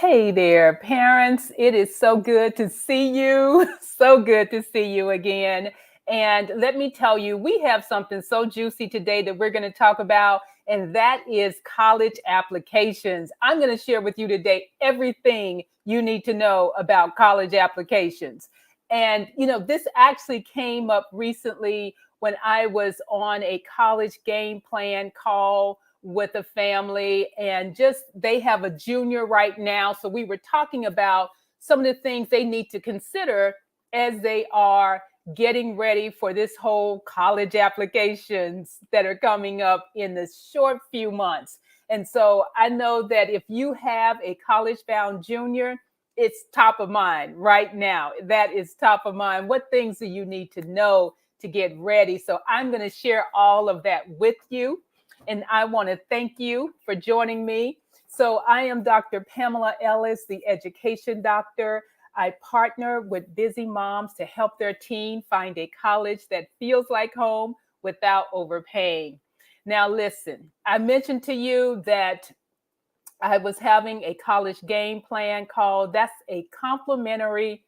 Hey there, parents. It is so good to see you. So good to see you again. And let me tell you, we have something so juicy today that we're going to talk about, and that is college applications. I'm going to share with you today everything you need to know about college applications. And, this actually came up recently when I was on a college game plan call with a family, and just they have a junior right now. So we were talking about some of the things they need to consider as they are getting ready for this whole college applications that are coming up in the short few months. And so I know that if you have a college bound junior, it's top of mind right now. That is top of mind. What things do you need to know to get ready? So I'm going to share all of that with you, and I want to thank you for joining me. So, I am Dr. Pamela Ellis, the education doctor. I partner with busy moms to help their teen find a college that feels like home without overpaying. Now, listen, I mentioned to you that I was having a college game plan called. That's a complimentary,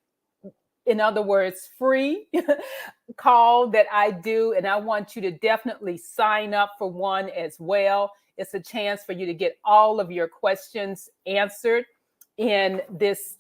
in other words, free call that I do, and I want you to definitely sign up for one as well. It's a chance for you to get all of your questions answered in this,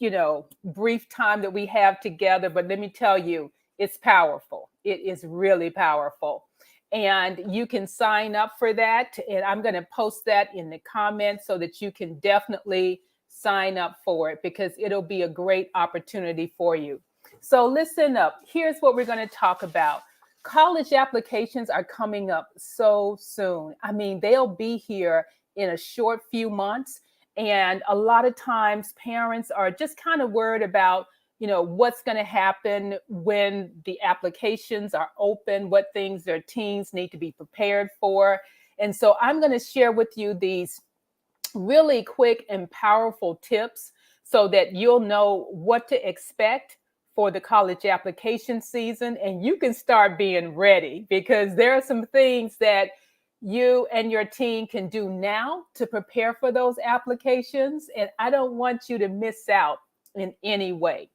brief time that we have together. But let me tell you, it's powerful. It is really powerful. And you can sign up for that. And I'm going to post that in the comments so that you can definitely sign up for it, because it'll be a great opportunity for you. So listen up. Here's what we're going to talk about. College applications are coming up so soon. I mean, they'll be here in a short few months. And a lot of times parents are just kind of worried about, what's going to happen when the applications are open, what things their teens need to be prepared for. And so I'm going to share with you these really quick and powerful tips so that you'll know what to expect for the college application season, and you can start being ready, because there are some things that you and your team can do now to prepare for those applications, and I don't want you to miss out in any way.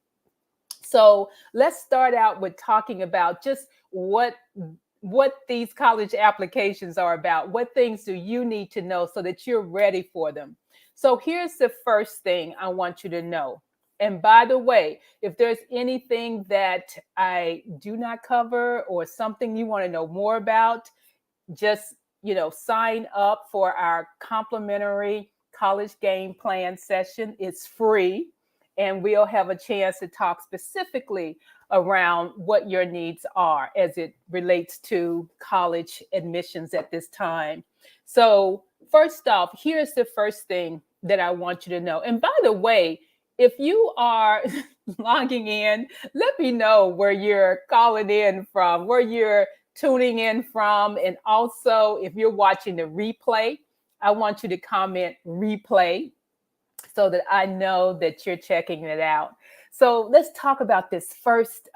So let's start out with talking about just what these college applications are about. What things do you need to know so that you're ready for them? So here's the first thing I want you to know. And by the way, if there's anything that I do not cover or something you want to know more about, just, sign up for our complimentary college game plan session. It's free, and we'll have a chance to talk specifically around what your needs are as it relates to college admissions at this time. So, first off, here's the first thing that I want you to know. And by the way, if you are logging in, let me know where you're calling in from, where you're tuning in from. And also, if you're watching the replay, I want you to comment replay so that I know that you're checking it out. So let's talk about this first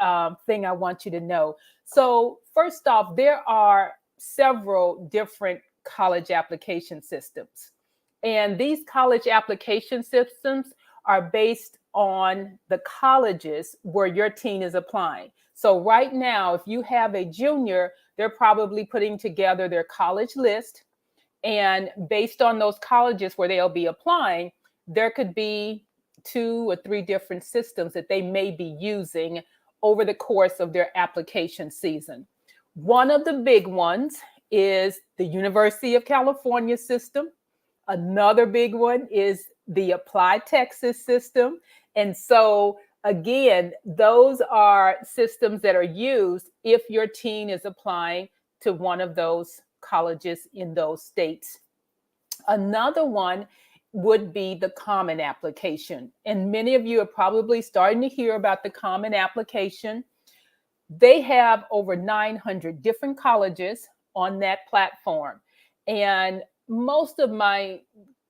thing I want you to know. So, first off, there are several different college application systems. And these college application systems are based on the colleges where your teen is applying. So, right now, if you have a junior, they're probably putting together their college list. And based on those colleges where they'll be applying, there could be 2 or 3 different systems that they may be using over the course of their application season. One of the big ones is the University of California system. Another big one is the Apply Texas system. And so, again, those are systems that are used if your teen is applying to one of those colleges in those states. Another one would be the Common Application. And many of you are probably starting to hear about the Common Application. They have over 900 different colleges on that platform. And most of my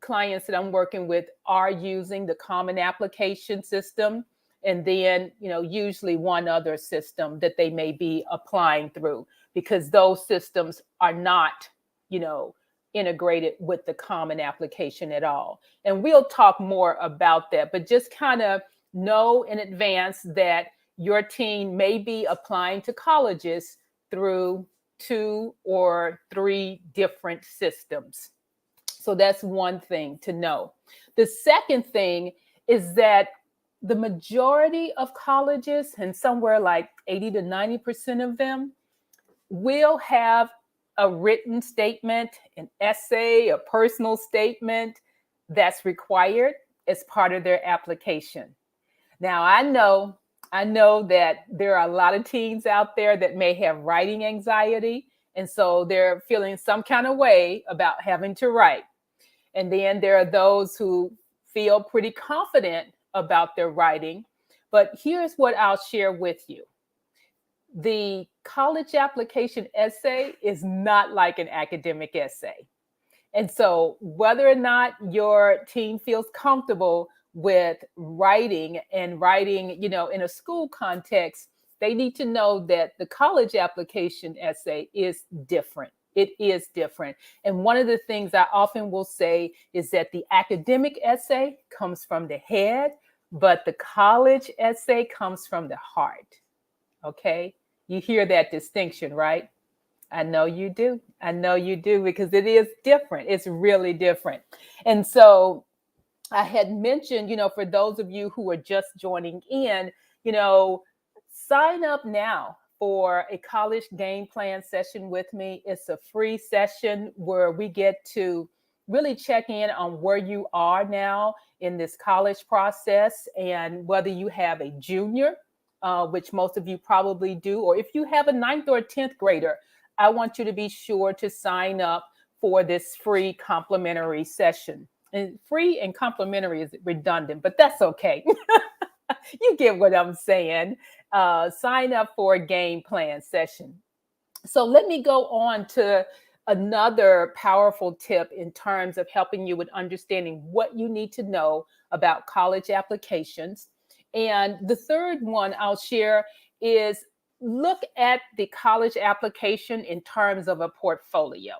clients that I'm working with are using the Common Application system, and then, usually one other system that they may be applying through, because those systems are not, you know, integrated with the Common Application at all. And we'll talk more about that, but just kind of know in advance that your teen may be applying to colleges through 2 or 3 different systems. So that's one thing to know. The second thing is that the majority of colleges, and somewhere like 80 to 90% of them, will have a written statement, an essay, a personal statement that's required as part of their application. Now, I know that there are a lot of teens out there that may have writing anxiety, and so they're feeling some kind of way about having to write. And then there are those who feel pretty confident about their writing. But here's what I'll share with you. The college application essay is not like an academic essay. And so whether or not your teen feels comfortable with writing and writing, in a school context, they need to know that the college application essay is different. It is different. And one of the things I often will say is that the academic essay comes from the head, but the college essay comes from the heart. Okay? You hear that distinction, right? I know you do. I know you do, because it is different. It's really different. And so I had mentioned, for those of you who are just joining in, sign up now for a college game plan session with me. It's a free session where we get to really check in on where you are now in this college process, and whether you have a junior, which most of you probably do, or if you have a 9th or 10th grader, I want you to be sure to sign up for this free complimentary session. And free and complimentary is redundant, but that's okay. You get what I'm saying. Sign up for a game plan session. So let me go on to another powerful tip in terms of helping you with understanding what you need to know about college applications. And the third one I'll share is look at the college application in terms of a portfolio.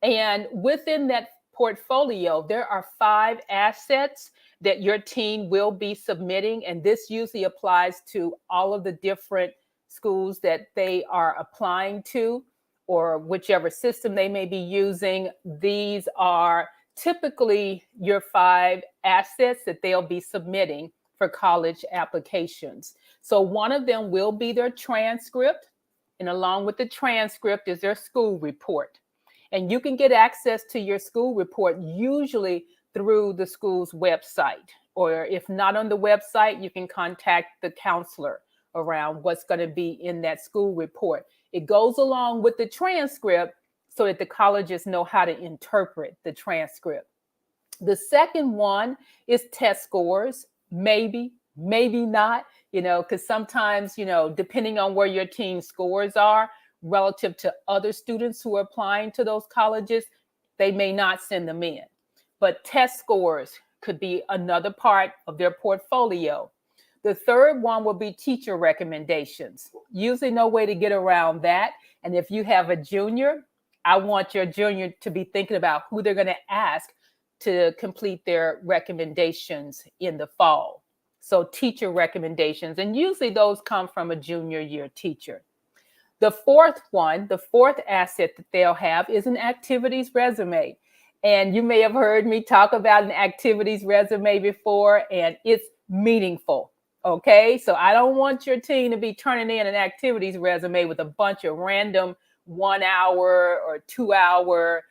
And within that portfolio, there are 5 assets that your teen will be submitting. And this usually applies to all of the different schools that they are applying to, or whichever system they may be using. These are typically your 5 assets that they'll be submitting for college applications. So one of them will be their transcript, and along with the transcript is their school report. And you can get access to your school report usually through the school's website, or if not on the website, you can contact the counselor around what's going to be in that school report. It goes along with the transcript so that the colleges know how to interpret the transcript. The second one is test scores. Maybe not, because sometimes, depending on where your teen scores are relative to other students who are applying to those colleges, they may not send them in. But test scores could be another part of their portfolio. The third one will be teacher recommendations. Usually no way to get around that. And if you have a junior, I want your junior to be thinking about who they're going to ask to complete their recommendations in the fall. So teacher recommendations, and usually those come from a junior year teacher. The fourth asset that they'll have is an activities resume. And you may have heard me talk about an activities resume before, and it's meaningful. Okay, so I don't want your teen to be turning in an activities resume with a bunch of random 1 hour or 2 hour,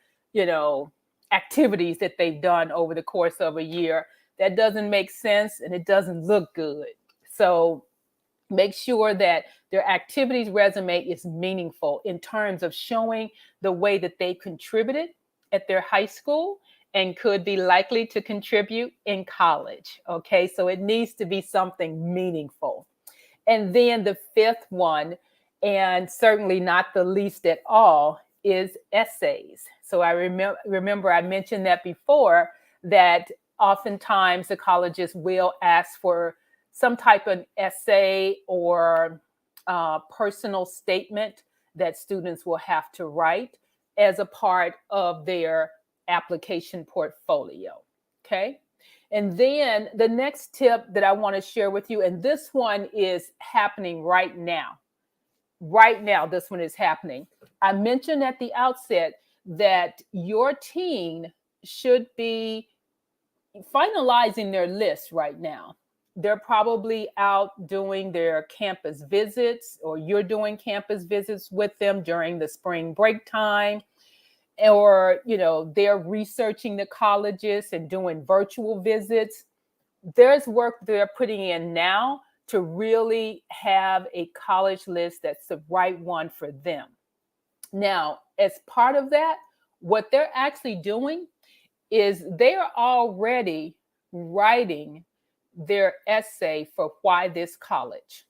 activities that they've done over the course of a year. That doesn't make sense, and it doesn't look good. So make sure that their activities resume is meaningful in terms of showing the way that they contributed at their high school and could be likely to contribute in college. Okay, so it needs to be something meaningful. And then the fifth one, and certainly not the least at all, is essays. So I remember I mentioned that before, that oftentimes the colleges will ask for some type of essay or personal statement that students will have to write. as a part of their application portfolio. Okay. And then the next tip that I want to share with you, and this one is happening right now. Right now, this one is happening. I mentioned at the outset that your teen should be finalizing their list right now. They're probably out doing their campus visits, or you're doing campus visits with them during the spring break time, or they're researching the colleges and doing virtual visits. There's work they're putting in now to really have a college list that's the right one for them. Now, as part of that, what they're actually doing is they are already writing their essay for why this college.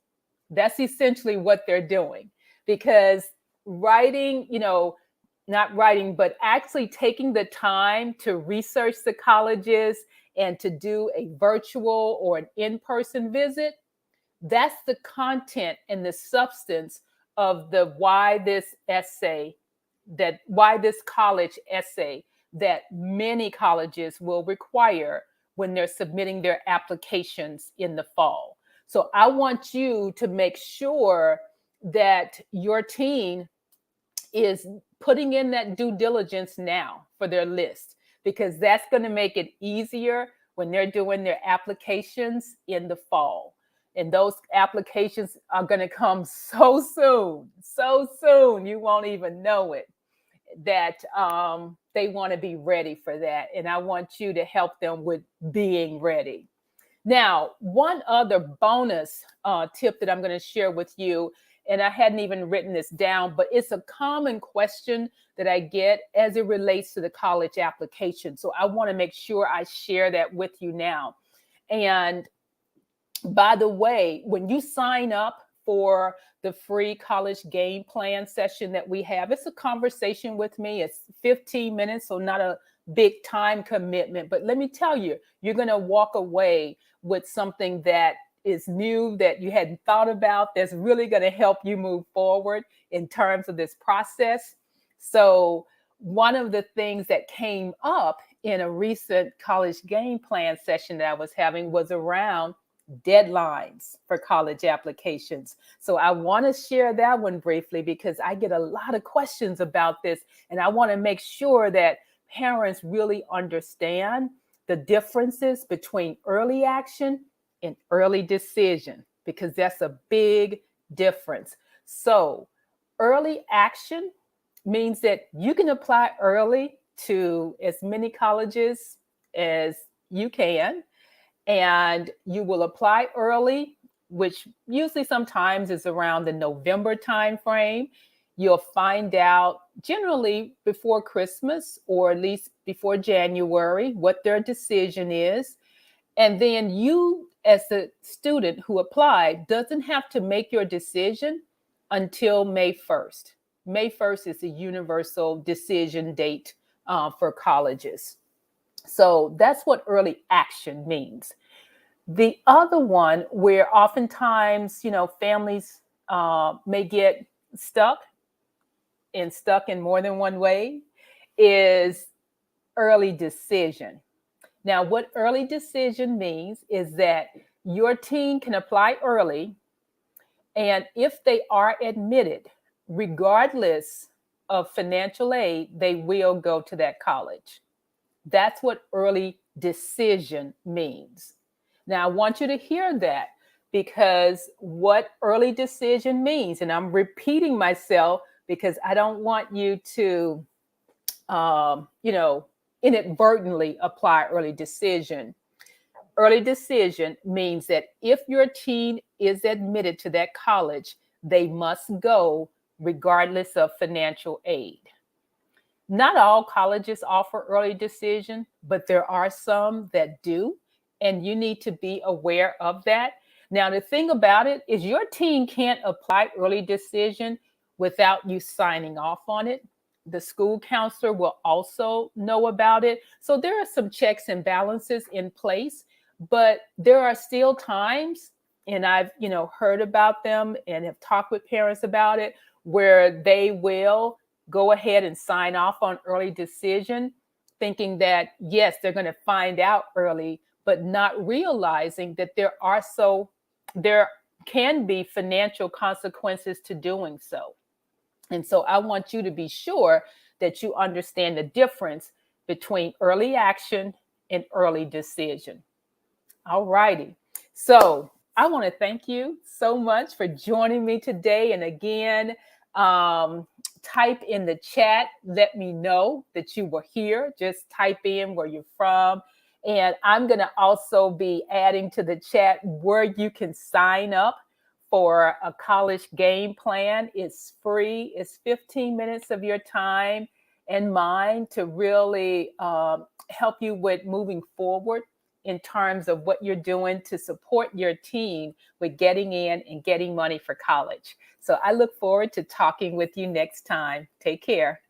That's essentially what they're doing, because writing, not writing, but actually taking the time to research the colleges and to do a virtual or an in-person visit, that's the content and the substance of the why this essay, that why this college essay that many colleges will require when they're submitting their applications in the fall. So I want you to make sure that your teen is putting in that due diligence now for their list, because that's going to make it easier when they're doing their applications in the fall. And those applications are going to come so soon, you won't even know it, that they want to be ready for that. And I want you to help them with being ready. Now, one other bonus tip that I'm going to share with you, and I hadn't even written this down, but it's a common question that I get as it relates to the college application. So I want to make sure I share that with you now. And by the way, when you sign up for the free college game plan session that we have, it's a conversation with me. It's 15 minutes, so not a big time commitment. But let me tell you, you're going to walk away with something that is new, that you hadn't thought about, that's really going to help you move forward in terms of this process. So one of the things that came up in a recent college game plan session that I was having was around deadlines for college applications. So I want to share that one briefly, because I get a lot of questions about this, and I want to make sure that parents really understand the differences between early action and early decision, because that's a big difference. So early action means that you can apply early to as many colleges as you can, and you will apply early, which usually sometimes is around the November timeframe. You'll find out generally before Christmas, or at least before January, what their decision is. And then you, as the student who applied, doesn't have to make your decision until May 1st. May 1st is a universal decision date for colleges. So that's what early action means. The other one, where oftentimes, families may get stuck in more than one way, is early decision. Now, what early decision means is that your teen can apply early, and if they are admitted, regardless of financial aid, they will go to that college. That's what early decision means. Now, I want you to hear that, because what early decision means, and I'm repeating myself because I don't want you to, inadvertently apply early decision. Early decision means that if your teen is admitted to that college, they must go regardless of financial aid. Not all colleges offer early decision, but there are some that do, and you need to be aware of that. Now, the thing about it is your teen can't apply early decision without you signing off on it. The school counselor will also know about it. So there are some checks and balances in place, but there are still times, and I've, heard about them and have talked with parents about it, where they will go ahead and sign off on early decision, thinking that, yes, they're going to find out early, but not realizing that there can be financial consequences to doing so. And so I want you to be sure that you understand the difference between early action and early decision. All righty. So I want to thank you so much for joining me today. And again, type in the chat, let me know that you were here. Just type in where you're from. And I'm going to also be adding to the chat where you can sign up for a college game plan. It's free, it's 15 minutes of your time and mine to really help you with moving forward in terms of what you're doing to support your team with getting in and getting money for college. So I look forward to talking with you next time. Take care.